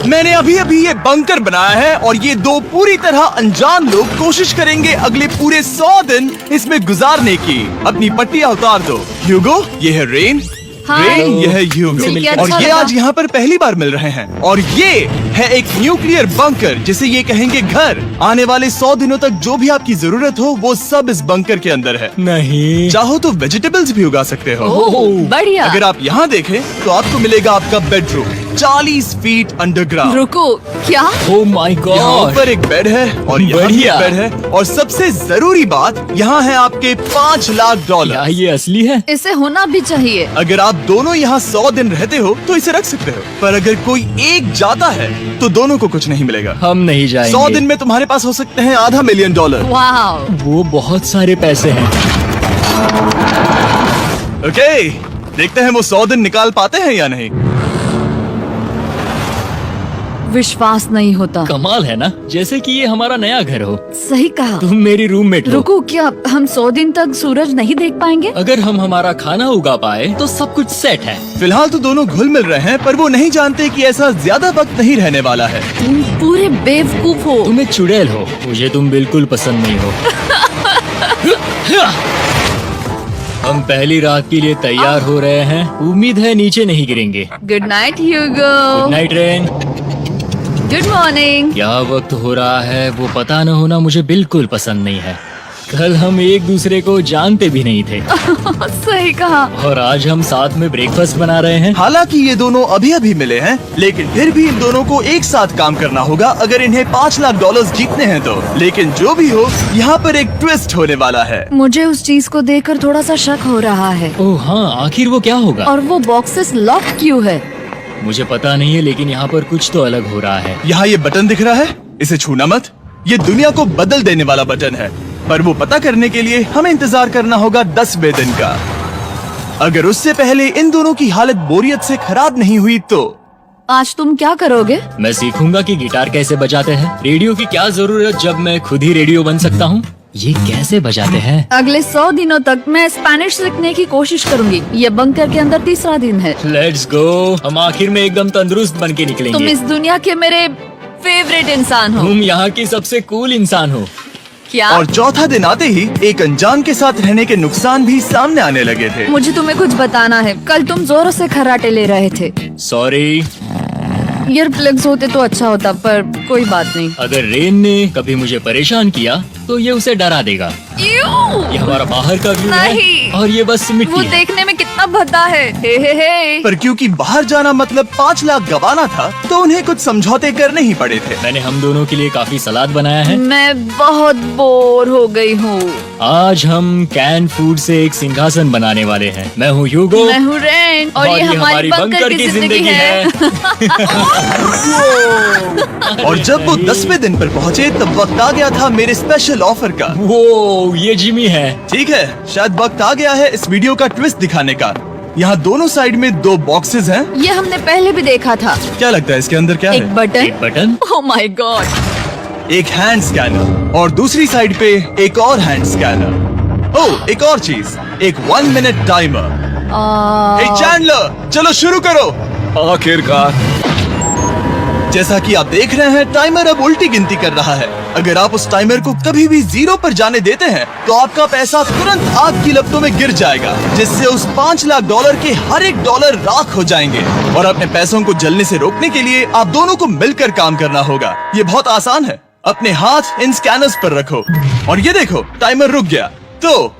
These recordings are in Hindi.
मैंने अभी अभी ये बंकर बनाया है और ये दो पूरी तरह अनजान लोग कोशिश करेंगे अगले पूरे 100 दिन इसमें गुजारने की। अपनी पट्टियाँ उतार दो। ह्यूगो, ये है रेन। रेन, ये है ह्यूगो। और ये आज यहाँ पर पहली बार मिल रहे हैं। और ये है एक न्यूक्लियर बंकर, जिसे ये कहेंगे घर। आने वाले 100 दिनों तक जो भी आपकी जरूरत हो वो सब इस बंकर के अंदर है। नहीं, चाहो तो वेजिटेबल्स भी उगा सकते हो। बढ़िया। अगर आप यहाँ देखें तो आपको मिलेगा आपका बेडरूम 40 फीट अंडरग्राउंड। रुको, क्या? ओह माय यहाँ गॉड। ऊपर एक बेड है और यहाँ भी एक बेड है। और सबसे जरूरी बात, यहाँ है आपके $5 लाख। क्या ये असली है? इसे होना भी चाहिए। अगर आप दोनों यहाँ 100 दिन रहते हो तो इसे रख सकते हो, पर अगर कोई एक जाता है तो दोनों को कुछ नहीं मिलेगा। हम नहीं जाएंगे। 100 दिन में तुम्हारे पास हो सकते हैं $500 मिलियन। वाह, वो बहुत सारे पैसे हैं। ओके, देखते हैं वो 100 दिन निकाल पाते हैं या नहीं। विश्वास नहीं होता। कमाल है ना, जैसे कि ये हमारा नया घर हो। सही कहा। तुम मेरी रूममेट हो। रुको, क्या हम 100 दिन तक सूरज नहीं देख पाएंगे? अगर हम हमारा खाना उगा पाए तो सब कुछ सेट है। फिलहाल तो दोनों घुल मिल रहे हैं, पर वो नहीं जानते कि ऐसा ज्यादा वक्त नहीं रहने वाला है। तुम पूरे बेवकूफ हो। तुम एक चुड़ैल हो, मुझे तुम बिल्कुल पसंद नहीं हो। हम पहली रात के लिए तैयार हो रहे हैं। उम्मीद है नीचे नहीं गिरेंगे। Good night Hugo. Good night Ren. Good morning. क्या वक्त हो रहा है वो पता न होना मुझे बिल्कुल पसंद नहीं है। कल हम एक दूसरे को जानते भी नहीं थे। सही कहा। और आज हम साथ में ब्रेकफास्ट बना रहे हैं। हालांकि ये दोनों अभी अभी मिले हैं, लेकिन फिर भी इन दोनों को एक साथ काम करना होगा अगर इन्हें $5 लाख जीतने हैं तो। लेकिन जो भी हो, यहाँ पर एक ट्विस्ट होने वाला है। मुझे उस चीज को देखकर थोड़ा सा शक हो रहा है। ओह हाँ, आखिर वो क्या होगा? और वो बॉक्सेस लॉक क्यों है? मुझे पता नहीं है, लेकिन यहाँ पर कुछ तो अलग हो रहा है। यहाँ ये बटन दिख रहा है, इसे छूना मत। ये दुनिया को बदल देने वाला बटन है, पर वो पता करने के लिए हमें इंतजार करना होगा 10वें दिन का। अगर उससे पहले इन दोनों की हालत बोरियत से खराब नहीं हुई तो आज तुम क्या करोगे? मैं सीखूंगा कि गिटार कैसे बजाते हैं। रेडियो की क्या जरूरत जब मैं खुद ही रेडियो बन सकता हूँ। ये कैसे बजाते हैं? अगले 100 दिनों तक मैं स्पेनिश सीखने की कोशिश करूंगी। ये बंकर के अंदर तीसरा दिन है। Let's go. हम आखिर में एकदम तंदुरुस्त बन के निकलेंगे। तुम इस दुनिया के मेरे फेवरेट इंसान हो। तुम यहाँ की सबसे कूल इंसान हो। क्या? और चौथा दिन आते ही एक अनजान के साथ रहने के नुकसान भी सामने आने लगे थे। मुझे तुम्हें कुछ बताना है। कल तुम जोरों से खर्राटे ले रहे थे। सॉरी। ईयर प्लग्स होते तो अच्छा होता, पर कोई बात नहीं। अगर रेन ने कभी मुझे परेशान किया तो ये उसे डरा देगा। ये हमारा बाहर का व्यू है नहीं। और ये बस वो मिट्टी है। देखने में कितना भद्दा है। हे। पर क्योंकि बाहर जाना मतलब 5 लाख गवाना था, तो उन्हें कुछ समझौते करने ही पड़े थे। मैंने हम दोनों के लिए काफी सलाद बनाया है। मैं बहुत बोर हो गई हूँ। आज हम कैन फूड से एक सिंहासन बनाने वाले हैं। मैं हूँ ह्यूगो। मैं हूँ रेन और ये हमारी बंकर की जिंदगी है। और जब वो 10वें दिन पर पहुँचे तब वक्त आ गया था मेरे स्पेशल ऑफर का। वो ये जिमी है। ठीक है, शायद वक्त आ गया है इस वीडियो का ट्विस्ट दिखाने का। यहाँ दोनों साइड में 2 बॉक्सेस हैं। ये हमने पहले भी देखा था। क्या लगता है इसके अंदर क्या एक है? Button. Button. Oh my God. एक हैंड स्कैनर और दूसरी साइड पे एक और हैंड स्कैनर। ओह, एक और चीज, एक 1 मिनट टाइमर। हे चैंडलर, चलो शुरू करो। आखिरकार। जैसा कि आप देख रहे हैं, टाइमर अब उल्टी गिनती कर रहा है। अगर आप उस टाइमर को कभी भी 0 पर जाने देते हैं तो आपका पैसा तुरंत आग की लपटों में गिर जाएगा, जिससे उस $5 लाख के हर एक डॉलर राख हो जाएंगे। और अपने पैसों को जलने से रोकने के लिए आप दोनों को मिलकर काम करना होगा। ये बहुत आसान है। अपने हाथ इन स्कैनर्स पर रखो और ये देखो, टाइमर रुक गया। तो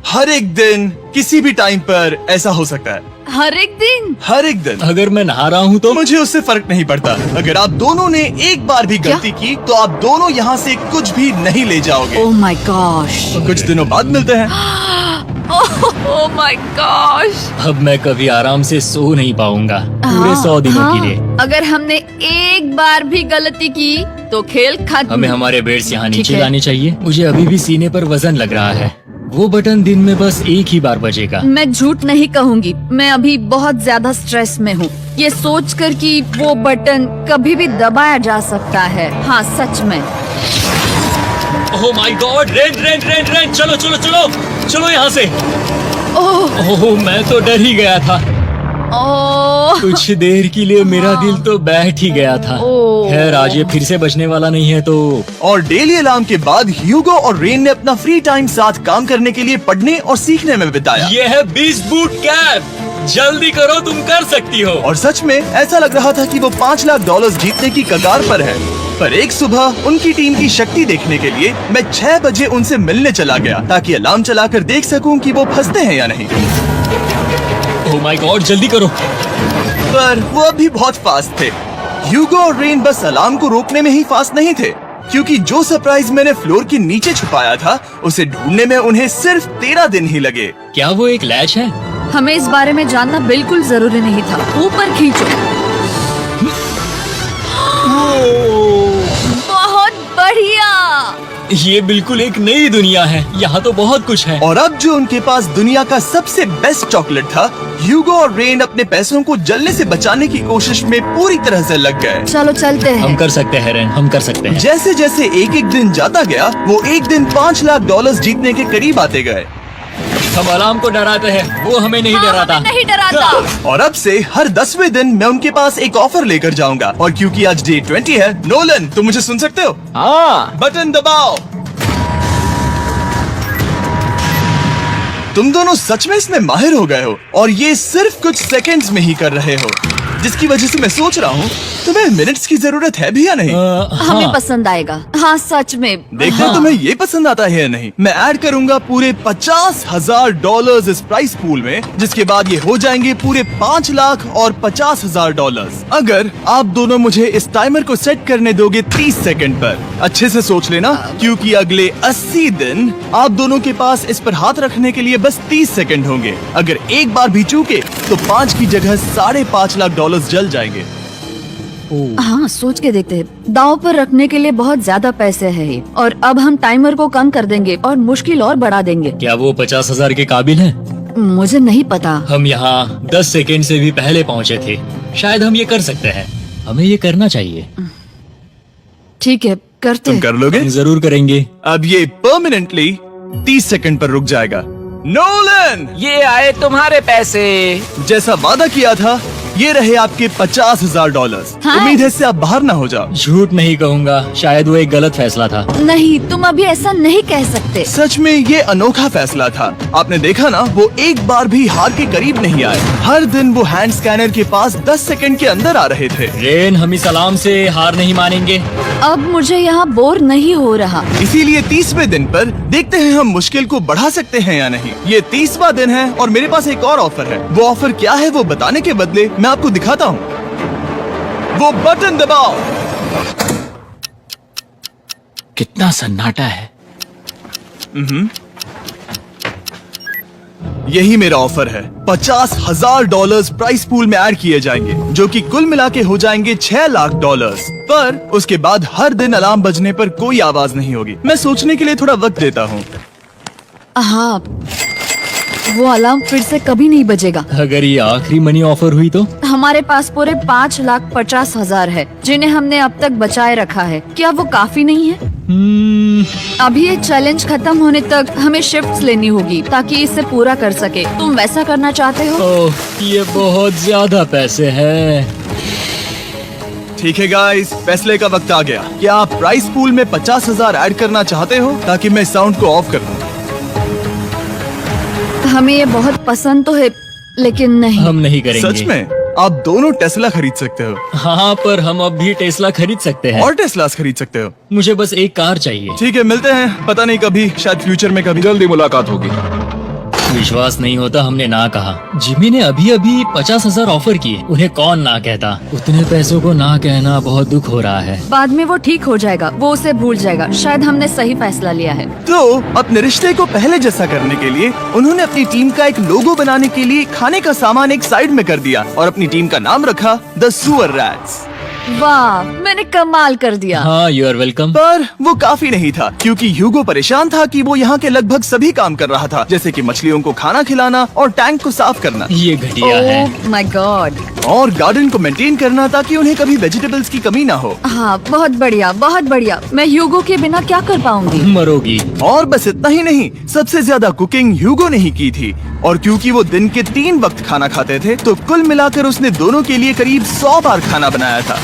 हर एक दिन किसी भी टाइम पर ऐसा हो सकता है। हर एक दिन? हर एक दिन। अगर मैं नहा रहा हूँ तो मुझे उससे फर्क नहीं पड़ता। अगर आप दोनों ने एक बार भी गलती की तो आप दोनों यहाँ से कुछ भी नहीं ले जाओगे। Oh my gosh. कुछ दिनों बाद मिलते हैं। Oh my gosh. अब मैं कभी आराम से सो नहीं पाऊंगा पूरे 100 दिनों के लिए। अगर हमने एक बार भी गलती की तो खेल खत्म। हमें हमारे बेड्स यहाँ ठीक नीचे है। लाने चाहिए। मुझे अभी भी सीने पर वजन लग रहा है। वो बटन दिन में बस एक ही बार बजेगा। मैं झूठ नहीं कहूँगी, मैं अभी बहुत ज्यादा स्ट्रेस में हूँ, ये सोचकर कि वो बटन कभी भी दबाया जा सकता है। हाँ सच में। ओह माय गॉड। रेन, चलो यहाँ से। ओह ओह, मैं तो डर ही गया था। ओह, कुछ देर के लिए मेरा दिल तो बैठ ही गया था। ओह। खैर आज ये फिर से बचने वाला नहीं है तो और डेली अलार्म के बाद ह्यूगो और रेन ने अपना फ्री टाइम साथ काम करने के लिए पढ़ने और सीखने में बिताया। ये है 20 बूट कैप। जल्दी करो, तुम कर सकती हो। और सच में ऐसा लग रहा था कि वो $5 लाख जीतने की कगार पर है। पर एक सुबह उनकी टीम की शक्ति देखने के लिए मैं 6 बजे उनसे मिलने चला गया ताकि अलार्म चलाकर देख सकूं कि वो फंसते हैं या नहीं। ओह माय गॉड, जल्दी करो। पर वो अभी बहुत फास्ट थे। ह्यूगो और रेन बस अलार्म को रोकने में ही फास्ट नहीं थे, क्योंकि जो सरप्राइज मैंने फ्लोर के नीचे छुपाया था उसे ढूंढने में उन्हें सिर्फ 13 दिन ही लगे। क्या वो एक लैच है? हमें इस बारे में जानना बिल्कुल जरूरी नहीं था। ऊपर खींचो। बहुत बढ़िया। ये बिल्कुल एक नई दुनिया है। यहाँ तो बहुत कुछ है। और अब जो उनके पास दुनिया का सबसे बेस्ट चॉकलेट था, ह्यूगो और रेन अपने पैसों को जलने से बचाने की कोशिश में पूरी तरह से लग गए। चलो चलते हम हैं। कर सकते हैं रेन, हम कर सकते हैं। जैसे जैसे एक एक दिन जाता गया, वो एक दिन $5 लाख जीतने के करीब आते गए। हम अलार्म को डराते हैं, वो हमें नहीं हाँ, डराता। हमें नहीं डराता। और अब से हर 10वें दिन मैं उनके पास एक ऑफर लेकर जाऊंगा। और क्योंकि आज डे 20 है, नोलन तुम मुझे सुन सकते हो? हाँ। बटन दबाओ। तुम दोनों सच में इसमें माहिर हो गए हो और ये सिर्फ कुछ सेकंड्स में ही कर रहे हो, जिसकी वजह से मैं सोच रहा हूँ तुम्हें मिनट्स की जरूरत है भी या नहीं। हमें हाँ। पसंद आएगा। हाँ सच में। देखते हैं तुम्हें ये पसंद आता है या नहीं। मैं ऐड करूंगा पूरे $50,000 इस प्राइस पूल में, जिसके बाद ये हो जाएंगे पूरे $5 लाख और $50,000। अगर आप दोनों मुझे इस टाइमर को सेट करने दोगे 30 सेकंड पर। अच्छे से सोच लेना, क्योंकि अगले 80 दिन आप दोनों के पास इस पर हाथ रखने के लिए बस 30 सेकंड होंगे। अगर एक बार भी चूके तो 5 की जगह $5.5 लाख जल जाएंगे। हाँ सोच के देखते हैं। दांव पर रखने के लिए बहुत ज्यादा पैसे है ये। और अब हम टाइमर को कम कर देंगे और मुश्किल और बढ़ा देंगे। क्या वो 50,000 के काबिल है? मुझे नहीं पता। हम यहाँ 10 सेकेंड से भी पहले पहुँचे थे। शायद हम ये कर सकते हैं। हमें ये करना चाहिए। ठीक है, करते तुम हैं। कर लोगे? हम जरूर करेंगे। अब ये परमानेंटली 30 सेकंड पर रुक जाएगा। नोलन, ये आए तुम्हारे पैसे। जैसा वादा किया था, ये रहे आपके $50,000। हाँ। उम्मीद है इससे आप बाहर ना हो जाओ। झूठ नहीं कहूँगा, शायद वो एक गलत फैसला था। नहीं, तुम अभी ऐसा नहीं कह सकते। सच में ये अनोखा फैसला था। आपने देखा ना, वो एक बार भी हार के करीब नहीं आए। हर दिन वो हैंड स्कैनर के पास 10 सेकंड के अंदर आ रहे थे। रेन, हम इस अलार्म से हार नहीं मानेंगे। अब मुझे यहाँ बोर नहीं हो रहा। इसीलिए 30वें दिन पर देखते हैं हम मुश्किल को बढ़ा सकते हैं या नहीं। ये 30वां दिन है और मेरे पास एक और ऑफर है। वो ऑफर क्या है वो बताने के बदले मैं आपको दिखाता हूँ। वो बटन दबाओ। कितना सन्नाटा है। यही मेरा ऑफर है। $50,000 प्राइस पूल में ऐड किए जाएंगे, जो कि कुल मिला के हो जाएंगे $6 लाख। पर उसके बाद हर दिन अलार्म बजने पर कोई आवाज नहीं होगी। मैं सोचने के लिए थोड़ा वक्त देता हूँ। हाँ, वो अलार्म फिर से कभी नहीं बजेगा। अगर ये आखिरी मनी ऑफर हुई तो? हमारे पास पूरे $5,50,000 है, जिन्हें हमने अब तक बचाए रखा है। क्या वो काफी नहीं है? अभी ये चैलेंज खत्म होने तक हमें शिफ्ट्स लेनी होगी ताकि इसे पूरा कर सके। तुम वैसा करना चाहते हो? ओह, ये बहुत ज्यादा पैसे हैं। ठीक है गाइस, फैसले का वक्त आ गया। क्या आप प्राइस पूल में 50,000 ऐड करना चाहते हो ताकि मैं साउंड को ऑफ कर दूं? हमें ये बहुत पसंद तो है, लेकिन नहीं। हम नहीं करेंगे। सच में? आप दोनों टेस्ला खरीद सकते हो हाँ, पर हम अब भी टेस्ला खरीद सकते हैं। और टेस्लास खरीद सकते हो। मुझे बस एक कार चाहिए। ठीक है, मिलते हैं। पता नहीं कभी, शायद फ्यूचर में कभी। जल्दी मुलाकात होगी। विश्वास नहीं होता हमने ना कहा। जिमी ने अभी अभी 50,000 ऑफर किए। उन्हें कौन ना कहता। उतने पैसों को ना कहना बहुत दुख हो रहा है। बाद में वो ठीक हो जाएगा, वो उसे भूल जाएगा। शायद हमने सही फैसला लिया है। तो अपने रिश्ते को पहले जैसा करने के लिए उन्होंने अपनी टीम का एक लोगो बनाने के लिए खाने का सामान एक साइड में कर दिया और अपनी टीम का नाम रखा द सुअर रैट्स। वाह, मैंने कमाल कर दिया। हाँ, यू आर वेलकम। पर वो काफी नहीं था, क्योंकि ह्यूगो परेशान था कि वो यहाँ के लगभग सभी काम कर रहा था, जैसे कि मछलियों को खाना खिलाना और टैंक को साफ करना ये घटिया है। ओह माय गॉड। और गार्डन को मेंटेन करना ताकि उन्हें कभी वेजिटेबल्स की कमी ना हो। हाँ, बहुत बढ़िया, बहुत बढ़िया। मैं ह्यूगो के बिना क्या कर पाऊंगी? मरोगी। और बस इतना ही नहीं, सबसे ज्यादा कुकिंग ह्यूगो ने ही की थी और क्योंकि वो दिन के 3 वक्त खाना खाते थे तो कुल मिलाकर उसने दोनों के लिए करीब 100 बार खाना बनाया था।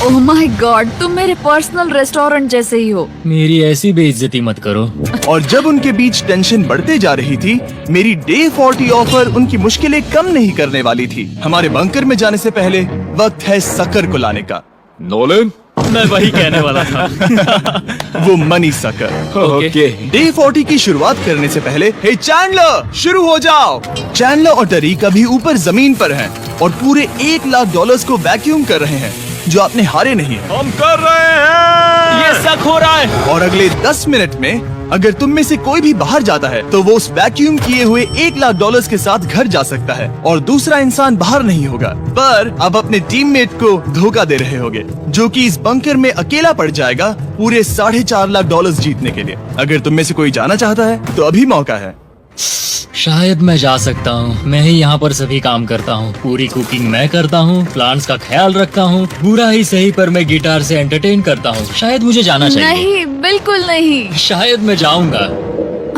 ओह माय गॉड, तुम मेरे पर्सनल रेस्टोरेंट जैसे ही हो। मेरी ऐसी बेइज्जती मत करो। और जब उनके बीच टेंशन बढ़ते जा रही थी, मेरी डे 40 ऑफर उनकी मुश्किलें कम नहीं करने वाली थी। हमारे बंकर में जाने से पहले वक्त है सकर को लाने का। नोलन। मैं वही कहने वाला था। वो मनी सकर। ओके। डे 40 की शुरुआत करने से पहले, हे चैंडलर, शुरू हो जाओ। चैंडलर और टरीक अभी ऊपर जमीन पर हैं और पूरे $1 लाख को वैक्यूम कर रहे हैं, जो आपने हारे नहीं है। हम कर रहे हैं। ये शक हो रहा है। और अगले 10 मिनट में अगर तुम में से कोई भी बाहर जाता है तो वो उस वैक्यूम किए हुए $1 लाख के साथ घर जा सकता है और दूसरा इंसान बाहर नहीं होगा। पर अब अपने टीममेट को धोखा दे रहे होगे, जो कि इस बंकर में अकेला पड़ जाएगा पूरे $4.5 लाख जीतने के लिए। अगर तुम में से कोई जाना चाहता है तो अभी मौका है। शायद मैं जा सकता हूँ। मैं ही यहाँ पर सभी काम करता हूँ। पूरी कुकिंग मैं करता हूँ, प्लांट्स का ख्याल रखता हूँ। बुरा ही सही पर मैं गिटार से एंटरटेन करता हूँ। शायद मुझे जाना चाहिए। नहीं, बिल्कुल नहीं। शायद मैं जाऊंगा।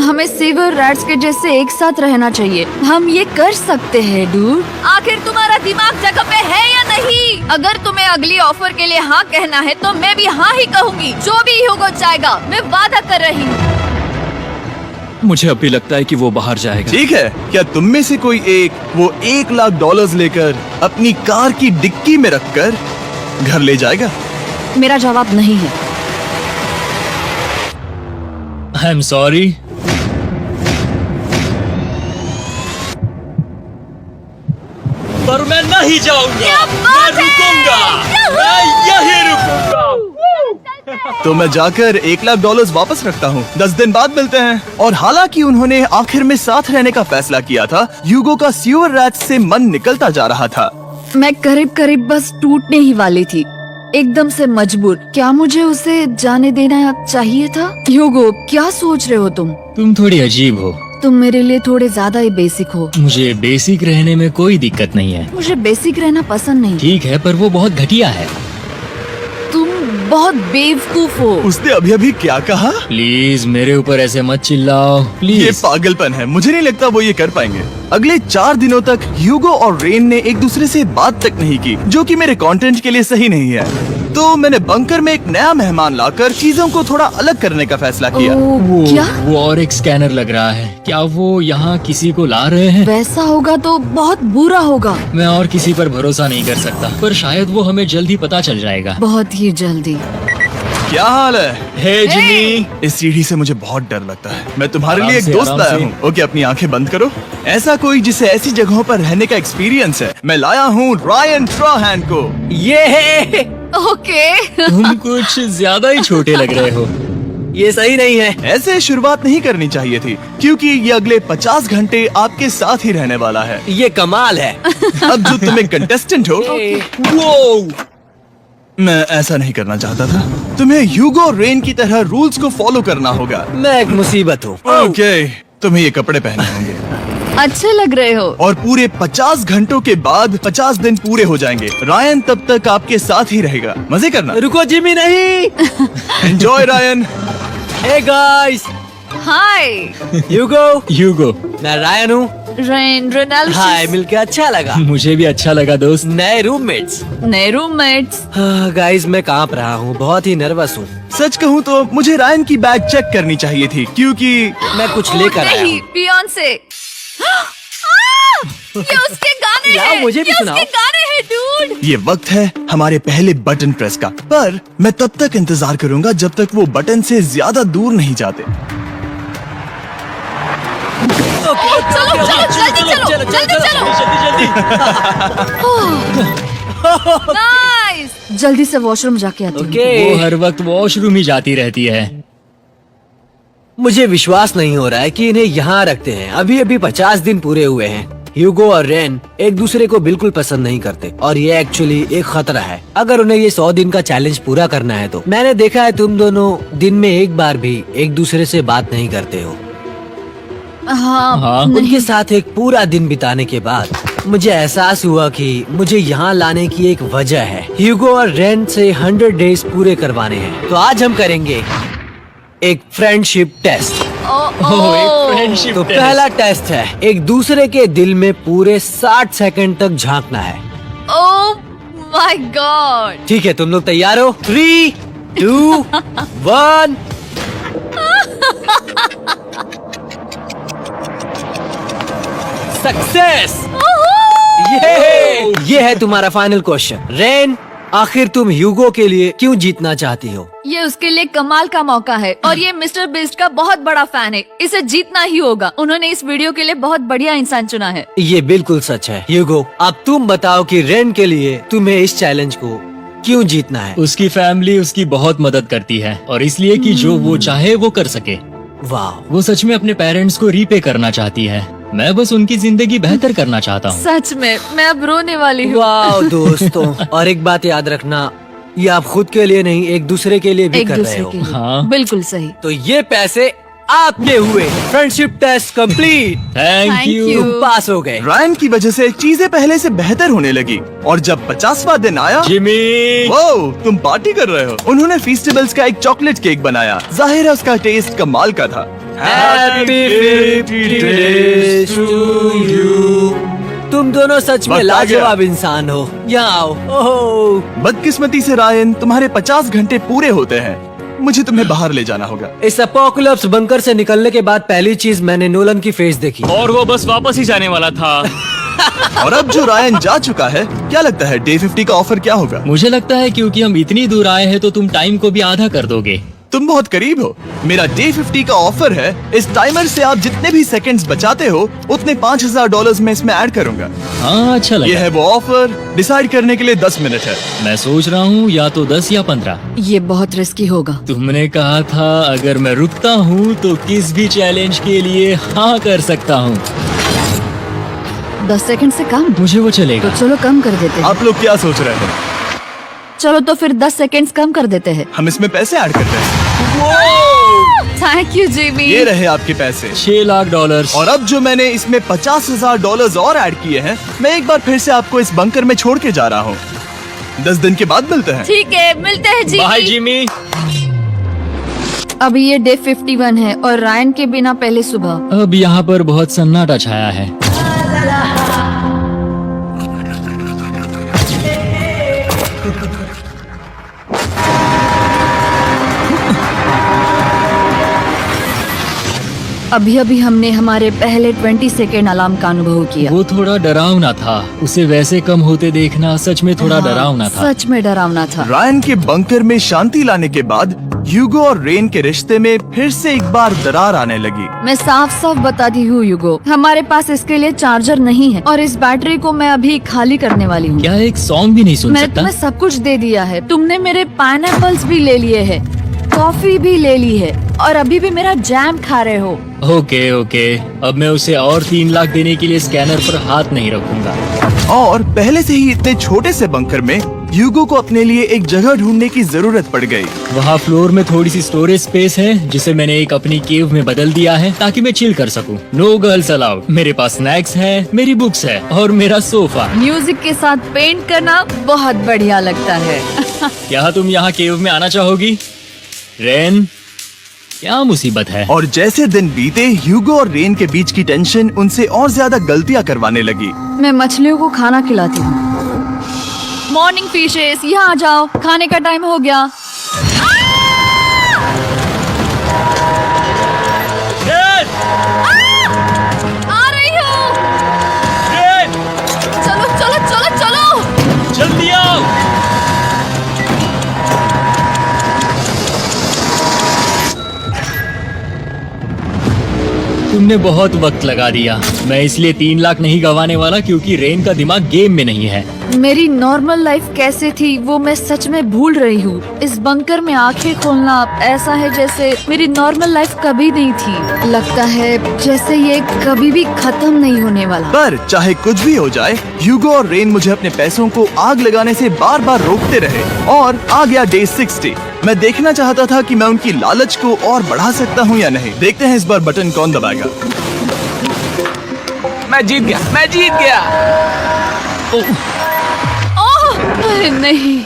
हमें सीवर रैट्स के जैसे एक साथ रहना चाहिए। हम ये कर सकते हैं डूड। आखिर तुम्हारा दिमाग जगह पे है या नहीं? अगर तुम्हें अगली ऑफर के लिए हाँ कहना है तो मैं भी हाँ ही कहूँगी। जो भी होगा जाएगा, मैं वादा कर रही हूँ। मुझे अब भी लगता है कि वो बाहर जाएगा। ठीक है, क्या तुम में से कोई एक वो $1 लाख लेकर अपनी कार की डिक्की में रखकर घर ले जाएगा? मेरा जवाब नहीं है। I am sorry. पर मैं नहीं जाऊंगा। क्या बात मैं रुकूंगा। है? मैं यही रुकूंगा। तो मैं जाकर $1 लाख वापस रखता हूँ। 10 दिन बाद मिलते हैं। और हालांकि उन्होंने आखिर में साथ रहने का फैसला किया था, ह्यूगो का सीवर रैट्स से मन निकलता जा रहा था। मैं करीब करीब बस टूटने ही वाली थी, एकदम से मजबूर। क्या मुझे उसे जाने देना चाहिए था? ह्यूगो, क्या सोच रहे हो तुम? तुम थोड़ी अजीब हो। तुम मेरे लिए थोड़े ज्यादा ही बेसिक हो। मुझे बेसिक रहने में कोई दिक्कत नहीं है। मुझे बेसिक रहना पसंद नहीं। ठीक है, पर वो बहुत घटिया है। तुम बहुत बेवकूफ हो। उसने अभी अभी क्या कहा? प्लीज मेरे ऊपर ऐसे मत चिल्लाओ, ये प्लीज। पागलपन है। मुझे नहीं लगता वो ये कर पाएंगे। अगले 4 दिनों तक ह्यूगो और रेन ने एक दूसरे से बात तक नहीं की, जो कि मेरे कंटेंट के लिए सही नहीं है। तो मैंने बंकर में एक नया मेहमान लाकर चीजों को थोड़ा अलग करने का फैसला किया। ओह, क्या? वो और एक स्कैनर लग रहा है। क्या वो यहाँ किसी को ला रहे हैं? वैसा होगा तो बहुत बुरा होगा। मैं और किसी पर भरोसा नहीं कर सकता, पर शायद वो हमें जल्द ही पता चल जाएगा। बहुत ही जल्दी। क्या हाल है? हे जिमी। इस सीढ़ी से मुझे बहुत डर लगता है। मैं तुम्हारे आराम लिए एक से, दोस्त आराम लाया से। हूँ। ओके, अपनी आंखें बंद करो। ऐसा कोई जिसे ऐसी जगहों पर रहने का एक्सपीरियंस है। मैं लाया हूँ रायन ट्राहैन को। ये है। ओके। तुम कुछ ज्यादा ही छोटे लग रहे हो। ये सही नहीं है। ऐसे शुरुआत नहीं करनी चाहिए थी, क्योंकि ये अगले 50 घंटे आपके साथ ही रहने वाला है। ये कमाल है। अब जो तुम एक कंटेस्टेंट हो, वो मैं ऐसा नहीं करना चाहता था। तुम्हें ह्यूगो और रेन की तरह रूल्स को फॉलो करना होगा। मैं एक मुसीबत हूँ। ओके, तुम्हें ये कपड़े पहनने होंगे। अच्छे लग रहे हो। और पूरे 50 घंटों के बाद 50 दिन पूरे हो जाएंगे। रायन तब तक आपके साथ ही रहेगा। मजे करना। रुको जिमी, नहीं। Enjoy Ryan. Hey guys. Hi Hugo. मैं रायन हूँ। रेनाल्ड। हाय, मिलके अच्छा लगा। मुझे भी अच्छा लगा दोस्त। नए रूममेट्स। नए रूममेट्स। गाइस, मैं कांप रहा हूँ, बहुत ही नर्वस हूँ। सच कहूँ तो मुझे रायन की बैग चेक करनी चाहिए थी, क्योंकि मैं कुछ लेकर आया नहीं, हूँ। बियॉन्से। ये उसके गाने यार, हैं। मुझे भी ये सुनाओ। उसके गाने हैं डूड। ये वक्त है हमारे पहले बटन प्रेस का। पर मैं तब तक इंतजार करूंगा जब तक वो बटन से ज्यादा दूर नहीं जाते। चलो जल्दी नाइस। जल्दी से वॉशरूम जाके आती हूँ। वो हर वक्त वॉशरूम ही जाती रहती है। मुझे विश्वास नहीं हो रहा है कि इन्हें यहाँ रखते हैं। अभी अभी 50 दिन पूरे हुए हैं। ह्यूगो और रेन एक दूसरे को बिल्कुल पसंद नहीं करते और ये एक्चुअली एक खतरा है अगर उन्हें ये 100 दिन का चैलेंज पूरा करना है तो। मैंने देखा है तुम दोनों दिन में एक बार भी एक दूसरे से बात नहीं करते हो। हाँ, उनके साथ एक पूरा दिन बिताने के बाद मुझे एहसास हुआ कि मुझे यहाँ लाने की एक वजह है। ह्यूगो और रेन से 100 डेज पूरे करवाने हैं। तो आज हम करेंगे एक फ्रेंडशिप टेस्ट। ओह, एक फ्रेंडशिप तो टेस्ट। पहला टेस्ट है, एक दूसरे के दिल में पूरे 60 सेकंड तक झांकना है। ओह माय गॉड। ठीक है, तुम लोग तैयार हो? 3, 2, 1। सक्सेस! ये है तुम्हारा फाइनल क्वेश्चन। रेन, आखिर तुम ह्यूगो के लिए क्यों जीतना चाहती हो? ये उसके लिए कमाल का मौका है और ये मिस्टर बीस्ट का बहुत बड़ा फैन है। इसे जीतना ही होगा। उन्होंने इस वीडियो के लिए बहुत बढ़िया इंसान चुना है। ये बिल्कुल सच है। ह्यूगो, अब तुम बताओ कि रेन के लिए तुम्हें इस चैलेंज को क्यों जीतना है? उसकी फैमिली उसकी बहुत मदद करती है और इसलिए कि जो वो चाहे वो कर सके। वाह, वो सच में अपने पेरेंट्स को रीपे करना चाहती है। मैं बस उनकी जिंदगी बेहतर करना चाहता हूँ। सच में मैं अब रोने वाली हूँ। वाह दोस्तों, और एक बात याद रखना, ये आप खुद के लिए नहीं, एक दूसरे के लिए भी एक कर रहे दूसरे हो। के लिए। हाँ। बिल्कुल सही। तो ये पैसे आपके हुए। Friendship test complete. Thank Thank you. you। तुम पास हो गए। रायन की वजह से चीजें पहले से बेहतर होने लगी और जब 50वां दिन आया, जिमी, वो तुम पार्टी कर रहे हो। उन्होंने फेस्टिवल्स का एक चॉकलेट केक बनाया। जाहिर है उसका टेस्ट कमाल का था। Happy 50 days to you। तुम दोनों सच में वक्त आ गया। लाजवाब इंसान हो। यहाँ आओ। ओह, बदकिस्मती से रायन, तुम्हारे 50 घंटे पूरे होते हैं। मुझे तुम्हें बाहर ले जाना होगा। इस अपोकलिप्स बंकर से निकलने के बाद पहली चीज मैंने नोलन की फेस देखी। और वो बस वापस ही जाने वाला था। और अब जो रायन जा चुका है, क्या लगता है डे 50 का ऑफर क्या होगा? मुझे लगता है क्योंकि हम इतनी दूर आए हैं तो तुम टाइम को भी आधा कर दोगे। तुम बहुत करीब हो। मेरा डे 50 का ऑफर है, इस टाइमर से आप जितने भी सेकंड्स बचाते हो उतने $5000 में इसमें ऐड करूंगा। हाँ, अच्छा ये लगा। है वो ऑफर। डिसाइड करने के लिए 10 मिनट है। मैं सोच रहा हूँ या तो 10 या 15। ये बहुत रिस्की होगा। तुमने कहा था अगर मैं रुकता हूँ तो किस भी चैलेंज के लिए हाँ कर सकता हूँ। 10 सेकंड से कम? मुझे वो तो चलेगा। चलो कम कर देते हैं। आप लोग क्या सोच रहे हैं? चलो तो फिर 10 सेकंड्स कम कर देते हैं। हम इसमें पैसे ऐड करते हैं। Thank you Jimmy. ये रहे आपके पैसे। $6 लाख। और अब जो मैंने इसमें $50,000 और ऐड किए हैं, मैं एक बार फिर से आपको इस बंकर में छोड़ के जा रहा हूँ। 10 दिन के बाद मिलते हैं। ठीक है, मिलते हैं बाय जिमी। जिमी। अभी ये डे 51 है और रायन के बिना पहले सुबह। अब यहाँ पर बहुत सन्नाटा छाया है। अभी अभी हमने हमारे पहले 20 सेकेंड अलार्म का अनुभव किया। वो थोड़ा डरावना था। उसे वैसे कम होते देखना सच में थोड़ा डरावना था। सच में डरावना था। रायन के बंकर में शांति लाने के बाद ह्यूगो और रेन के रिश्ते में फिर से एक बार दरार आने लगी। मैं साफ साफ बताती हूँ युगो, हमारे पास इसके लिए चार्जर नहीं है और इस बैटरी को मैं अभी खाली करने वाली हूँ। क्या एक सॉन्ग भी नहीं सुन मैंने सकता? तुम्हें सब कुछ दे दिया है। तुमने मेरे पाइनएप्पल्स भी ले लिए हैं, कॉफी भी ले ली है और अभी भी मेरा जैम खा रहे हो। ओके ओके, अब मैं उसे और 3 लाख देने के लिए स्कैनर पर हाथ नहीं रखूंगा। और पहले से ही इतने छोटे से बंकर में ह्यूगो को अपने लिए एक जगह ढूंढने की जरूरत पड़ गई। वहाँ फ्लोर में थोड़ी सी स्टोरेज स्पेस है जिसे मैंने एक अपनी केव में बदल दिया है ताकि मैं चिल कर सकूं। No girls allowed. मेरे पास स्नैक्स है, मेरी बुक्स है और मेरा सोफा। म्यूजिक के साथ पेंट करना बहुत बढ़िया लगता है। क्या तुम यहाँ केव में आना चाहोगी? रेन, क्या मुसीबत है? और जैसे दिन बीते, ह्यूगो और रेन के बीच की टेंशन उनसे और ज्यादा गलतियां करवाने लगी। मैं मछलियों को खाना खिलाती हूँ। मॉर्निंग फिशेस, यहाँ आ जाओ, खाने का टाइम हो गया। रेन! आ रही हूँ। रेन! चलो चलो चलो चलो। जल्दी आओ। तुमने बहुत वक्त लगा दिया। मैं इसलिए 3 लाख नहीं गंवाने वाला क्योंकि रेन का दिमाग गेम में नहीं है। मेरी नॉर्मल लाइफ कैसे थी वो मैं सच में भूल रही हूँ। इस बंकर में आंखें खोलना ऐसा है जैसे मेरी नॉर्मल लाइफ कभी नहीं थी। लगता है जैसे ये कभी भी खत्म नहीं होने वाला। पर चाहे कुछ भी हो जाए, ह्यूगो और रेन मुझे अपने पैसों को आग लगाने से बार बार रोकते रहे। और आ गया डे 60। मैं देखना चाहता था कि मैं उनकी लालच को और बढ़ा सकता हूँ या नहीं। देखते हैं इस बार बटन कौन दबाएगा। मैं जीत गया, मैं जीत गया। ओह अरे नहीं।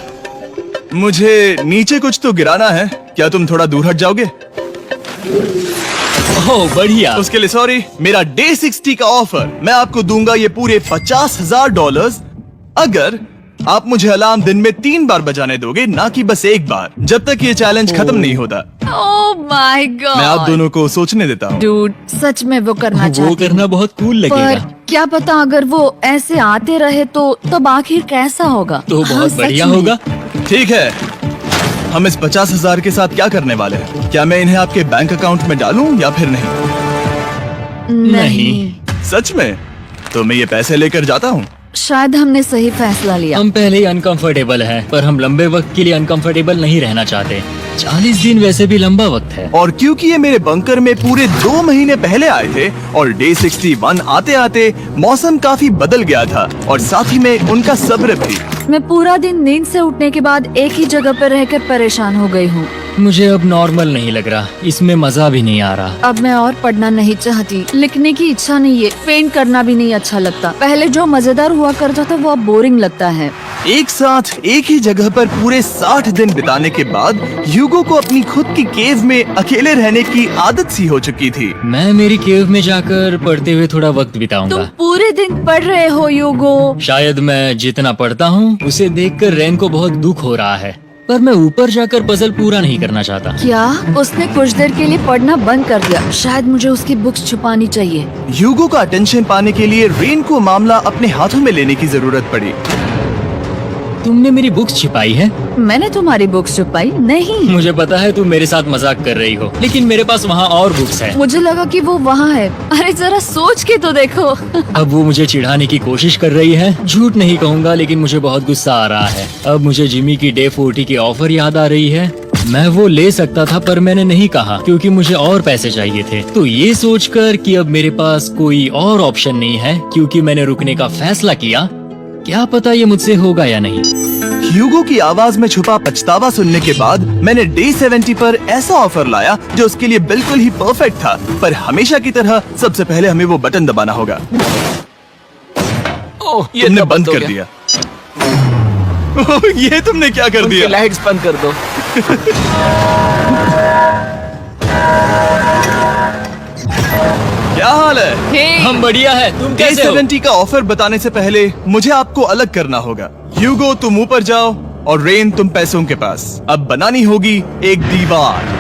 मुझे नीचे कुछ तो गिराना है। क्या तुम थोड़ा दूर हट जाओगे? ओह बढ़िया। उसके लिए सॉरी। मेरा डे 60 का ऑफर, मैं आपको दूंगा ये पूरे $50,000 अगर आप मुझे अलार्म दिन में 3 बार बजाने दोगे, ना कि बस 1 बार, जब तक ये चैलेंज खत्म नहीं होता। ओह माय गॉड। मैं आप दोनों को सोचने देता हूँ। डूड, सच में वो करना वो चाहती हूँ। करना बहुत कूल पर लगेगा। क्या पता अगर वो ऐसे आते रहे तो तब आखिर कैसा होगा। तो हाँ, बहुत सच बढ़िया में। होगा। ठीक है, हम इस 50,000 के साथ क्या करने वाले हैं? क्या मैं इन्हें आपके बैंक अकाउंट में डालूं या फिर नहीं? नहीं, सच में? तो मैं ये पैसे लेकर जाता हूँ। शायद हमने सही फैसला लिया। हम पहले ही अनकंफर्टेबल हैं, पर हम लंबे वक्त के लिए अनकंफर्टेबल नहीं रहना चाहते। 40 दिन वैसे भी लंबा वक्त है। और क्योंकि ये मेरे बंकर में पूरे 2 महीने पहले आए थे और डे 61 आते आते मौसम काफी बदल गया था और साथ ही में उनका सब्र भी। मैं पूरा दिन नींद से उठने के बाद एक ही जगह पर रहकर परेशान हो गई हूँ। मुझे अब नॉर्मल नहीं लग रहा, इसमें मजा भी नहीं आ रहा। अब मैं और पढ़ना नहीं चाहती, लिखने की इच्छा नहीं है, पेंट करना भी नहीं अच्छा लगता। पहले जो मजेदार हुआ करता था वो अब बोरिंग लगता है। एक साथ एक ही जगह पर पूरे 60 दिन बिताने के बाद ह्यूगो को अपनी खुद की केव में अकेले रहने की आदत सी हो चुकी थी। मैं मेरी केव में जाकर पढ़ते हुए थोड़ा वक्त तुम बिताऊंगा। पूरे दिन पढ़ रहे हो ह्यूगो। शायद मैं जितना पढ़ता हूँ उसे देखकर रेन को बहुत दुख हो रहा है, पर मैं ऊपर जाकर पजल पूरा नहीं करना चाहता। क्या उसने कुछ देर के लिए पढ़ना बंद कर दिया? शायद मुझे उसकी बुक्स छुपानी चाहिए। ह्यूगो का अटेंशन पाने के लिए रेन को मामला अपने हाथों में लेने की जरूरत पड़ी। तुमने मेरी बुक्स छिपाई है? मैंने तुम्हारी बुक्स छुपाई नहीं। मुझे पता है तुम मेरे साथ मजाक कर रही हो, लेकिन मेरे पास वहाँ और बुक्स है। मुझे लगा कि वो वहाँ है। अरे जरा सोच के तो देखो। अब वो मुझे चिढ़ाने की कोशिश कर रही है। झूठ नहीं कहूँगा, लेकिन मुझे बहुत गुस्सा आ रहा है। अब मुझे जिमी की डे 40 की ऑफर याद आ रही है। मैं वो ले सकता था, पर मैंने नहीं कहा क्योंकि मुझे और पैसे चाहिए थे। तो ये सोचकर कि अब मेरे पास कोई और ऑप्शन नहीं है क्योंकि मैंने रुकने का फैसला किया, क्या पता ये मुझसे होगा या नहीं। ह्यूगो की आवाज में छुपा पछतावा सुनने के बाद मैंने डे 70 पर ऐसा ऑफर लाया जो उसके लिए बिल्कुल ही परफेक्ट था। पर हमेशा की तरह सबसे पहले हमें वो बटन दबाना होगा। ओह, ये तुमने तो बंद हो कर गया। दिया। ओह, ये तुमने क्या कर उनकी दिया? लाइट्स बंद कर दो। क्या हाल है? हम बढ़िया है, तुम डे कैसे हो? 70 का ऑफर बताने से पहले मुझे आपको अलग करना होगा। ह्यूगो तुम ऊपर जाओ और रेन तुम पैसों के पास। अब बनानी होगी एक दीवार।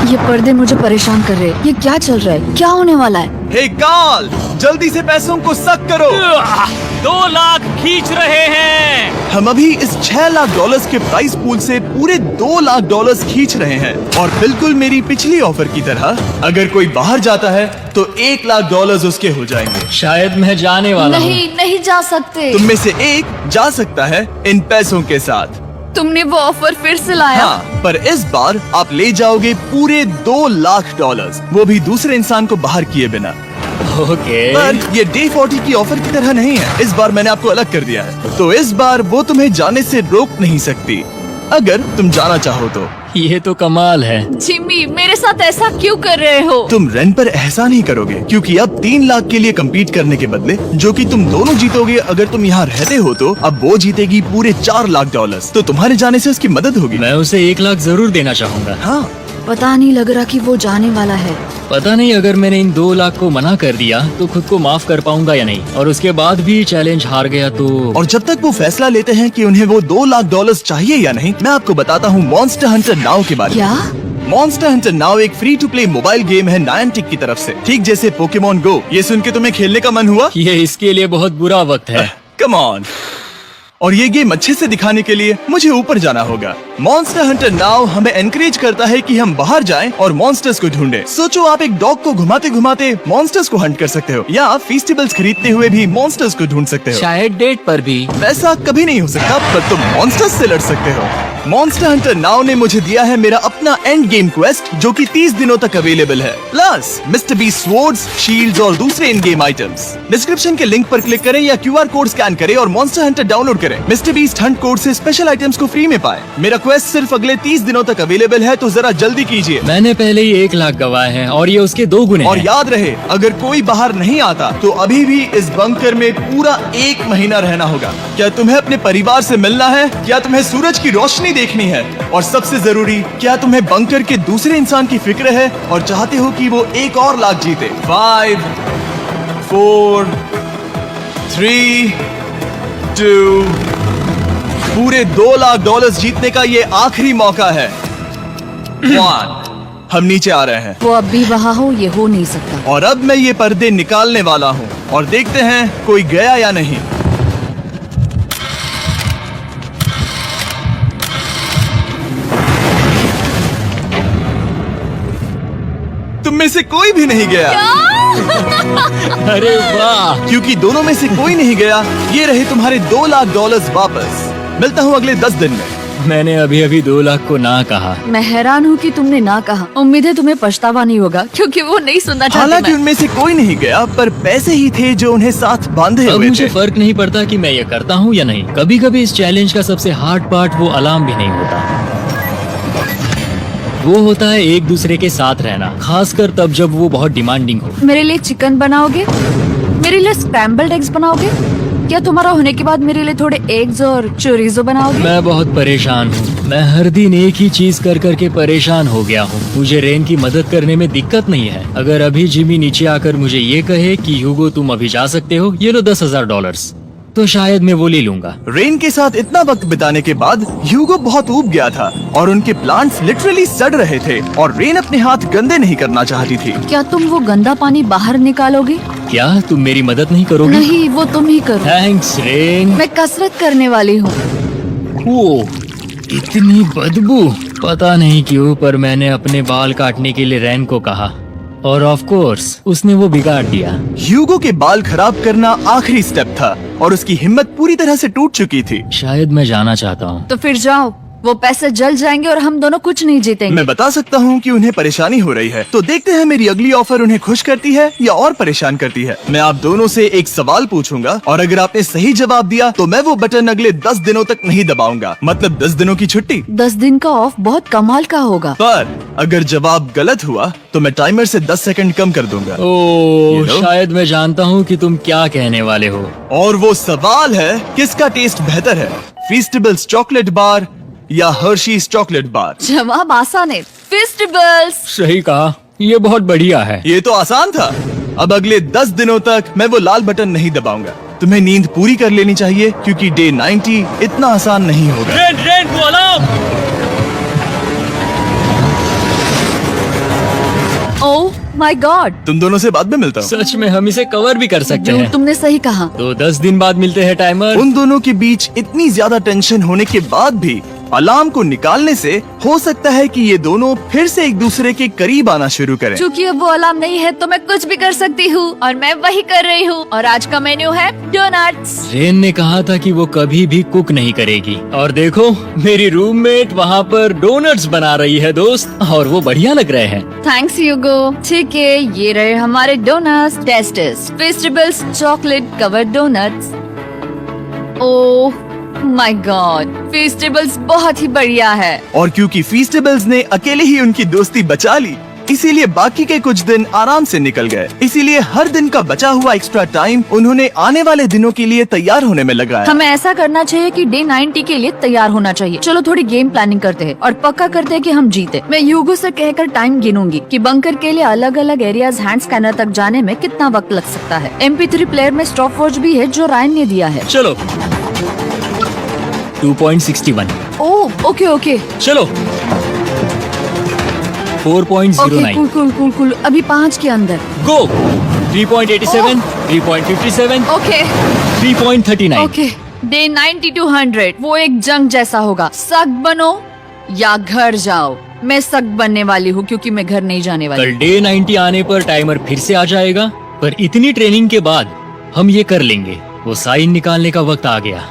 ये पर्दे मुझे परेशान कर रहे हैं। ये क्या चल रहा है? क्या होने वाला है? हे काल, जल्दी से पैसों को सक करो। 2 लाख खींच रहे हैं। हम अभी इस $6 लाख के प्राइस पूल से पूरे $2 लाख खींच रहे हैं और बिल्कुल मेरी पिछली ऑफर की तरह अगर कोई बाहर जाता है तो $1 लाख उसके हो जाएंगे। शायद मैं जाने वाला हूँ। नहीं, नहीं जा सकते। तुम में से एक जा सकता है इन पैसों के साथ। तुमने वो ऑफर फिर से लाया? हाँ, पर इस बार आप ले जाओगे पूरे $2 लाख, वो भी दूसरे इंसान को बाहर किए बिना। ओके। पर ये डे 40 की ऑफर की तरह नहीं है। इस बार मैंने आपको अलग कर दिया है, तो इस बार वो तुम्हें जाने से रोक नहीं सकती अगर तुम जाना चाहो तो। ये तो कमाल है। जिमी, मेरे साथ ऐसा क्यों कर रहे हो? तुम रेन पर एहसान ही करोगे क्योंकि अब 3 लाख के लिए कम्पीट करने के बदले, जो कि तुम दोनों जीतोगे अगर तुम यहाँ रहते हो, तो अब वो जीतेगी पूरे $4 लाख। तो तुम्हारे जाने से उसकी मदद होगी। मैं उसे 1 लाख जरूर देना चाहूँगा। हाँ, पता नहीं लग रहा कि वो जाने वाला है। पता नहीं अगर मैंने इन 2 लाख को मना कर दिया तो खुद को माफ कर पाऊंगा या नहीं, और उसके बाद भी चैलेंज हार गया तो। और जब तक वो फैसला लेते हैं कि उन्हें वो $2 लाख चाहिए या नहीं, मैं आपको बताता हूँ मॉन्स्टर हंटर नाउ के बारे में। क्या? मॉन्स्टर हंटर नाउ एक free to play mobile game है नायंटिक की तरफ से, ठीक जैसे पोकेमोन गो। ये सुन के तुम्हें खेलने का मन हुआ? ये इसके लिए बहुत बुरा वक्त है। Come on. और ये गेम अच्छे से दिखाने के लिए मुझे ऊपर जाना होगा। मॉन्स्टर हंटर नाउ हमें एनकरेज करता है कि हम बाहर जाएं और मॉन्स्टर्स को ढूंढें। सोचो आप एक डॉग को घुमाते घुमाते मॉन्स्टर्स को हंट कर सकते हो, या आप फेस्टिवल्स खरीदते हुए भी मॉन्स्टर्स को ढूंढ सकते हो। शायद डेट पर भी। वैसा कभी नहीं हो सकता, पर तुम मॉन्स्टर्स से लड़ सकते हो। मॉन्स्टर हंटर नाउ ने मुझे दिया है मेरा अपना एंड गेम क्वेस्ट, जो कि 30 दिनों तक अवेलेबल है, plus Mr B swords, shields और दूसरे इन गेम आइटम्स। डिस्क्रिप्शन के लिंक पर क्लिक करें या QR कोड स्कैन करें और मॉन्स्टर हंटर डाउनलोड करें। मिस्टर बीस्ट हंट कोड से स्पेशल आइटम्स को फ्री में पाएं। मेरा क्वेस्ट सिर्फ अगले 30 दिनों तक अवेलेबल है, तो जरा जल्दी कीजिए। मैंने पहले ही 1 लाख गवाए हैं और ये उसके 2 गुने और हैं। याद रहे, अगर कोई बाहर नहीं आता तो अभी भी इस बंकर में पूरा 1 महीना रहना होगा। क्या तुम्हें अपने परिवार से मिलना है? क्या तुम्हें सूरज की रोशनी नहीं देखनी है? और सबसे जरूरी, क्या तुम्हें बंकर के दूसरे इंसान की फिक्र है और चाहते हो कि वो एक और लाख जीते? 5, 4, 3, 2, पूरे $2 लाख जीतने का ये आखिरी मौका है। 1, हम नीचे आ रहे हैं वो अब भी वहाँ हो, ये हो नहीं सकता। और अब मैं ये पर्दे निकालने वाला हूँ और देखते हैं कोई गया या नहीं। तुम में से कोई भी नहीं गया। अरे वाह! क्योंकि दोनों में से कोई नहीं गया, ये रहे तुम्हारे $2 लाख वापस। मिलता हूँ अगले 10 दिन में। मैंने अभी अभी 2 लाख को ना कहा। मैं हैरान हूँ कि तुमने ना कहा। उम्मीद है तुम्हें पछतावा नहीं होगा, क्योंकि वो नहीं सुनना चाहते। हालांकि मैं। उनमें से कोई नहीं गया, पर पैसे ही थे जो उन्हें साथ बांधे अब हुए मुझे थे। फर्क नहीं पड़ता कि मैं ये करता हूँ या नहीं। कभी कभी इस चैलेंज का सबसे हार्ड पार्ट वो अलार्म भी नहीं होता, वो होता है एक दूसरे के साथ रहना, खासकर तब जब वो बहुत डिमांडिंग हो। मेरे लिए चिकन बनाओगे? मेरे लिए स्क्रैम्बल्ड एग्स बनाओगे? क्या तुम्हारा होने के बाद मेरे लिए थोड़े एग्स और चोरिजो बनाओगे? मैं बहुत परेशान हूँ। मैं हर दिन एक ही चीज कर करके परेशान हो गया हूँ। मुझे रेन की मदद करने में दिक्कत नहीं है। अगर अभी जिमी नीचे आकर मुझे ये कहे कि ह्यूगो तुम अभी जा सकते हो, ये लो $10,000, तो शायद मैं वो ले लूंगा। रेन के साथ इतना वक्त बिताने के बाद ह्यूगो बहुत ऊब गया था और उनके प्लांट्स लिटरली सड़ रहे थे और रेन अपने हाथ गंदे नहीं करना चाहती थी। क्या तुम वो गंदा पानी बाहर निकालोगे? क्या तुम मेरी मदद नहीं करोगी? नहीं, वो तुम ही करो। Thanks rain. मैं कसरत करने वाली हूँ। ओ, इतनी बदबू। पता नहीं क्यों, पर मैंने अपने बाल काटने के लिए रेन को कहा और ऑफ कोर्स उसने वो बिगाड़ दिया। ह्यूगो के बाल खराब करना आखिरी स्टेप था और उसकी हिम्मत पूरी तरह से टूट चुकी थी। शायद मैं जाना चाहता हूँ। तो फिर जाओ, वो पैसे जल जाएंगे और हम दोनों कुछ नहीं जीतेंगे। मैं बता सकता हूँ कि उन्हें परेशानी हो रही है, तो देखते हैं मेरी अगली ऑफर उन्हें खुश करती है या और परेशान करती है। मैं आप दोनों से एक सवाल पूछूंगा और अगर आपने सही जवाब दिया तो मैं वो बटन अगले 10 दिनों तक नहीं दबाऊंगा, मतलब 10 दिनों की छुट्टी। 10 दिन का ऑफ बहुत कमाल का होगा। पर अगर जवाब गलत हुआ तो मैं टाइमर से 10 सेकंड कम कर दूंगा। ओ, You know? शायद मैं जानता हूँ कि तुम क्या कहने वाले हो। और वो सवाल है, किसका टेस्ट बेहतर है, फीस्टेबल्स चॉकलेट बार या हर्शीज चॉकलेट बार? जवाब आसान है, फेस्टिवल्स। सही कहा, ये बहुत बढ़िया है। ये तो आसान था। अब अगले 10 दिनों तक मैं वो लाल बटन नहीं दबाऊंगा। तुम्हें नींद पूरी कर लेनी चाहिए क्योंकि डे 90 इतना आसान नहीं होगा। रेन, रेन, वो अलार्म! ओह माय गॉड, तुम दोनों से बाद में मिलता हूँ। सच में हम इसे कवर भी कर सकते हैं। तुमने सही कहा। तो 10 दिन बाद मिलते हैं टाइमर। उन दोनों के बीच इतनी ज्यादा टेंशन होने के बाद भी अलार्म को निकालने से हो सकता है कि ये दोनों फिर से एक दूसरे के करीब आना शुरू करें। क्योंकि अब वो अलार्म नहीं है तो मैं कुछ भी कर सकती हूँ और मैं वही कर रही हूँ। और आज का मेन्यू है डोनट्स। रेन ने कहा था कि वो कभी भी कुक नहीं करेगी और देखो मेरी रूममेट वहाँ पर डोनट्स बना रही है दोस्त, और वो बढ़िया लग रहे हैं। Thanks Hugo. ठीक है, ये रहे हमारे donuts. Testers festivals chocolate covered donuts. Oh my God, festivals बहुत ही बढ़िया है। और क्योंकि फीस्टेबल्स ने अकेले ही उनकी दोस्ती बचा ली, इसीलिए बाकी के कुछ दिन आराम से निकल गए। इसीलिए हर दिन का बचा हुआ एक्स्ट्रा टाइम उन्होंने आने वाले दिनों के लिए तैयार होने में लगाया। हमें ऐसा करना चाहिए कि डे 90 के लिए तैयार होना चाहिए। चलो थोड़ी गेम प्लानिंग करते हैं और पक्का करते हैं कि हम जीते। मैं ह्यूगो से कहकर टाइम गिनूंगी कि बंकर के लिए अलग अलग एरियाज हैंड स्कैनर तक जाने में कितना वक्त लग सकता है। MP3 प्लेयर में स्टॉप वॉच भी है जो रायन ने दिया है। चलो 2.61। ओह ओके ओके चलो 4.09। Cool cool cool cool. अभी 5 के अंदर। गो 3.87, 3.57, ओके 3.39। ओके। डे 90 to 100 वो एक जंग जैसा होगा। सख्त बनो या घर जाओ। मैं सख्त बनने वाली हूँ क्योंकि मैं घर नहीं जाने वाली। कल डे 90 आने पर टाइमर फिर से आ जाएगा, पर इतनी ट्रेनिंग के बाद हम ये कर लेंगे। वो साइन निकालने का वक्त आ गया।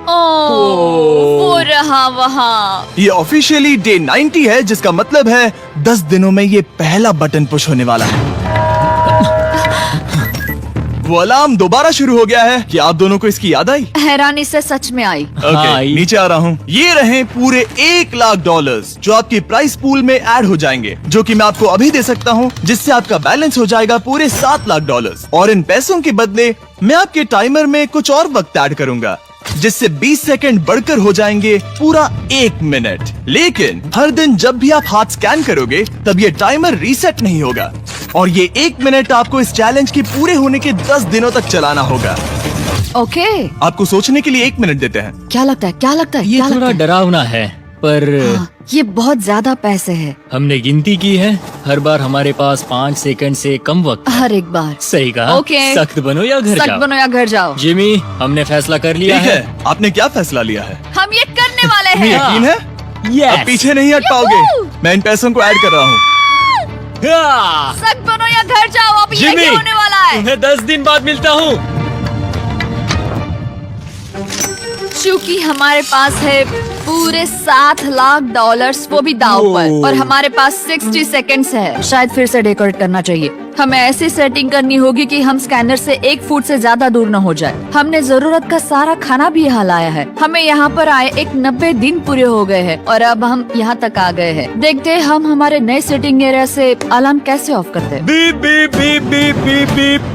वो रहा वहाँ। ये ऑफिशियली डे 90 है, जिसका मतलब है 10 दिनों में ये पहला बटन पुश होने वाला है। वो अलार्म दोबारा शुरू हो गया है। क्या आप दोनों को इसकी याद आई? हैरानी से सच में आई। आई। नीचे आ रहा हूँ। ये रहे पूरे $1 लाख जो आपके प्राइस पूल में ऐड हो जाएंगे, जो कि मैं आपको अभी दे सकता हूँ, जिससे आपका बैलेंस हो जाएगा पूरे $7 लाख। और इन पैसों के बदले मैं आपके टाइमर में कुछ और वक्त ऐड करूंगा, जिससे 20 सेकंड बढ़कर हो जाएंगे पूरा 1 मिनट। लेकिन हर दिन जब भी आप हाथ स्कैन करोगे तब ये टाइमर रीसेट नहीं होगा और ये 1 मिनट आपको इस चैलेंज के पूरे होने के 10 दिनों तक चलाना होगा। ओके, आपको सोचने के लिए 1 मिनट देते हैं। क्या लगता है, क्या लगता है, ये क्या थोड़ा लगता है? डरावना है, पर हाँ, ये बहुत ज्यादा पैसे है हमने गिनती की है, हर बार हमारे पास 5 सेकंड से कम वक्त है। हर एक बार। सही कहा। ओके। सख्त बनो या घर सख्त जाओ। बनो या घर जाओ। जिमी, हमने फैसला कर लिया ठीक है, आपने क्या फैसला लिया है? हम ये करने वाले तुम्हें हैं। यकीन है? Yes. अब पीछे नहीं हट पाओगे। मैं इन पैसों को ऐड कर रहा हूँ। हाँ। सख्त बनो या घर जाओ, अब ये जिमी, होने वाला है। तुम्हें 10 दिन बाद मिलता हूँ। चूंकि हमारे पास है पूरे $7 लाख, वो भी दाव पर, ओह। और हमारे पास 60 सेकंड्स है। शायद फिर से डेकोरेट करना चाहिए। हमें ऐसी सेटिंग करनी होगी कि हम स्कैनर से 1 फुट से ज्यादा दूर न हो जाए। हमने जरूरत का सारा खाना भी यहाँ लाया है। हमें यहाँ पर आए 90 दिन पूरे हो गए हैं और अब हम यहाँ तक आ गए हैं। देखते हैं हम हमारे नए सेटिंग एरिया से अलार्म कैसे ऑफ करते हैं। Beep beep beep beep beep beep.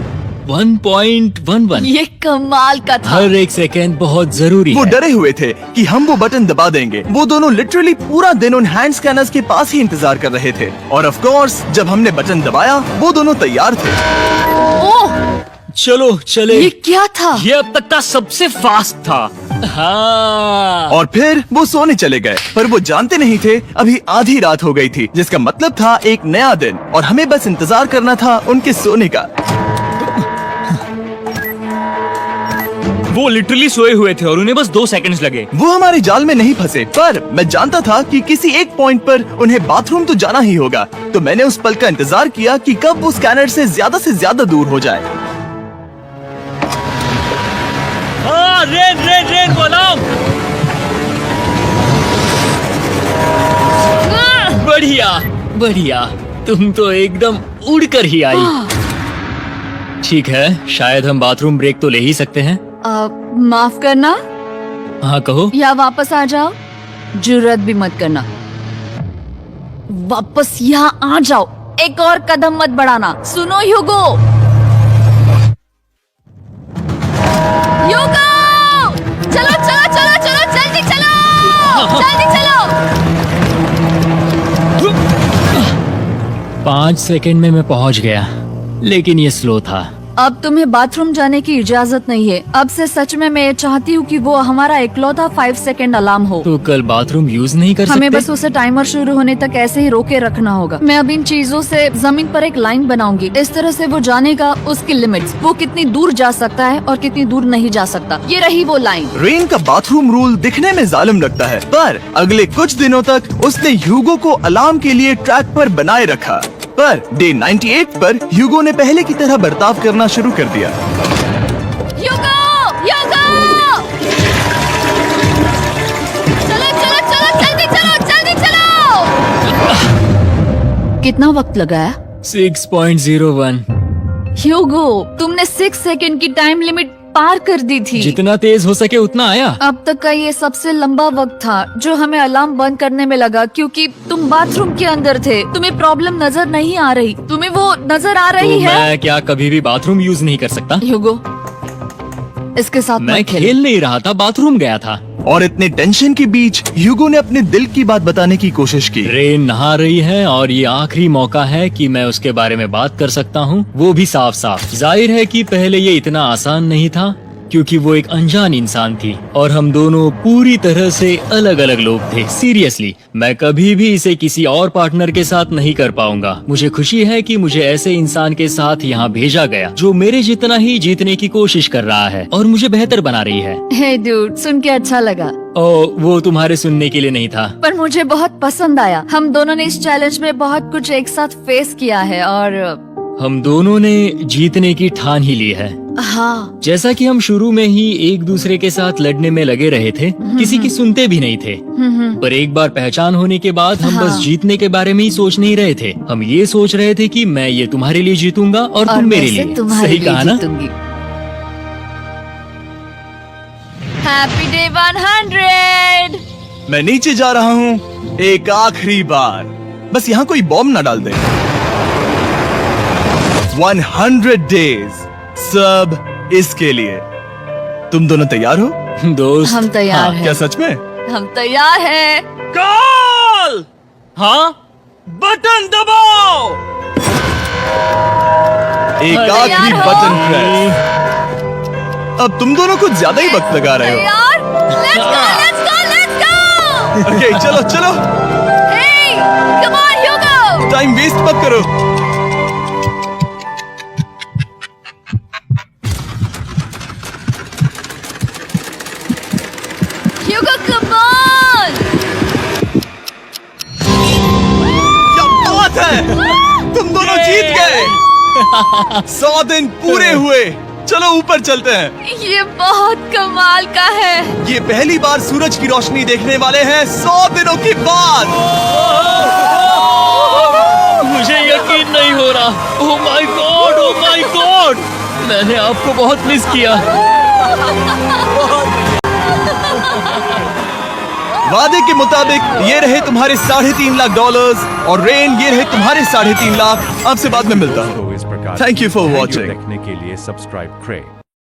1.11। ये कमाल का था। हर एक सेकंड बहुत जरूरी वो है। डरे हुए थे कि हम वो बटन दबा देंगे। वो दोनों लिटरली पूरा दिन उन हैंड स्कैनर्स के पास ही इंतजार कर रहे थे और ऑफ कोर्स जब हमने बटन दबाया वो दोनों तैयार थे। ओह, चलो चले। ये क्या था? ये अब तक का सबसे फास्ट था। हाँ। और फिर वो सोने चले गए, पर वो जानते नहीं थे अभी आधी रात हो गई थी, जिसका मतलब था एक नया दिन और हमें बस इंतजार करना था उनके सोने का। वो लिटरली सोए हुए थे और उन्हें बस 2 सेकंड्स लगे। वो हमारे जाल में नहीं फंसे, पर मैं जानता था कि किसी एक पॉइंट पर उन्हें बाथरूम तो जाना ही होगा, तो मैंने उस पल का इंतजार किया कि कब वो स्कैनर से ज्यादा दूर हो जाए। हाँ, रेन रेन रेन बोलाओ। बढ़िया बढ़िया, तुम तो एकदम उड़कर ही आई। ठीक है, शायद हम बाथरूम ब्रेक तो ले ही सकते हैं। माफ करना हाँ कहो। या वापस आ जाओ, जुर्रत भी मत करना। वापस यहाँ आ जाओ, एक और कदम मत बढ़ाना। सुनो ह्यूगो, ह्यूगो, चलो चलो चलो चलो, जल्दी चलो, जल्दी चलो। 5 सेकंड में मैं पहुंच गया, लेकिन ये स्लो था। अब तुम्हें बाथरूम जाने की इजाजत नहीं है। अब से सच में मैं चाहती हूँ कि वो हमारा इकलौता 5 सेकंड अलार्म हो। तो कल बाथरूम यूज नहीं कर हमें सकते? बस उसे टाइमर शुरू होने तक ऐसे ही रोके रखना होगा। मैं अब इन चीजों से जमीन पर एक लाइन बनाऊंगी। इस तरह से वो जानेगा उसकी लिमिट्स, वो कितनी दूर जा सकता है और कितनी दूर नहीं जा सकता। ये रही वो लाइन। रेन का बाथरूम रूल दिखने में जालिम लगता है, पर अगले कुछ दिनों तक उसने ह्यूगो को अलार्म के लिए ट्रैक पर बनाए रखा। पर डे 98 पर ह्यूगो ने पहले की तरह बर्ताव करना शुरू कर दिया। ह्यूगो, ह्यूगो! चलो चलो चलो, जल्दी चलो, जल्दी चलो। कितना वक्त लगाया? 6.01। ह्यूगो, तुमने 6 सेकंड की टाइम लिमिट पार कर दी थी। जितना तेज हो सके उतना आया। अब तक का ये सबसे लंबा वक्त था जो हमें अलार्म बंद करने में लगा, क्योंकि तुम बाथरूम के अंदर थे। तुम्हें प्रॉब्लम नजर नहीं आ रही, तुम्हें वो नजर आ तो रही है। मैं क्या कभी भी बाथरूम यूज नहीं कर सकता? ह्यूगो, इसके साथ मैं मत खेलो। खेल नहीं रहा था, बाथरूम गया था। और इतने टेंशन के बीच ह्यूगो ने अपने दिल की बात बताने की कोशिश की। रेन नहा रही है और ये आखिरी मौका है कि मैं उसके बारे में बात कर सकता हूँ, वो भी साफ साफ। जाहिर है कि पहले ये इतना आसान नहीं था, क्योंकि वो एक अनजान इंसान थी और हम दोनों पूरी तरह से अलग अलग लोग थे। सीरियसली, मैं कभी भी इसे किसी और पार्टनर के साथ नहीं कर पाऊंगा। मुझे खुशी है कि मुझे ऐसे इंसान के साथ यहाँ भेजा गया जो मेरे जितना ही जीतने की कोशिश कर रहा है और मुझे बेहतर बना रही है। हे डूड, सुन के अच्छा लगा। ओ, वो तुम्हारे सुनने के लिए नहीं था। पर मुझे बहुत पसंद आया। हम दोनों ने इस चैलेंज में बहुत कुछ एक साथ फेस किया है और हम दोनों ने जीतने की ठान ही ली है। हाँ, जैसा कि हम शुरू में ही एक दूसरे के साथ लड़ने में लगे रहे थे, किसी की सुनते भी नहीं थे। पर एक बार पहचान होने के बाद हम बस जीतने के बारे में ही सोच नहीं रहे थे। हम ये सोच रहे थे कि मैं ये तुम्हारे लिए जीतूंगा और तुम मेरे मैं लिए। तुम्हारे सही लिए कहा ना? जीतूंगी। Happy day 100। मैं नीचे जा रहा हूँ एक आखिरी बार, बस यहाँ कोई बॉम्ब न डाल दे। 100 डेज, सब इसके लिए। तुम दोनों तैयार हो? दोस्त हम तैयार हैं। क्या सच में? हम तैयार हैं। कॉल। हाँ, बटन दबाओ। एक अरे आखिरी यार हो। Button press. अब तुम दोनों कुछ ज्यादा ही वक्त लगा रहे हो। तैयार? Let's go, let's go, let's go! Okay, चलो चलो, Hey, come on, Hugo! Time waste मत करो। Hugo, come on! क्या बात है, तुम दोनों जीत गए। 100 दिन पूरे हुए। चलो ऊपर चलते हैं। ये बहुत कमाल का है। ये पहली बार सूरज की रोशनी देखने वाले हैं 100 दिनों के बाद। मुझे यकीन नहीं हो रहा। ओह my God, oh my God, मैंने आपको बहुत मिस किया। वादे के मुताबिक ये रहे तुम्हारे $3.5 लाख और रेन ये रहे तुम्हारे 3.5 लाख। आपसे बाद में मिलता हूँ। तो इस प्रकार Thank you for video watching. देखने के लिए सब्सक्राइब करें।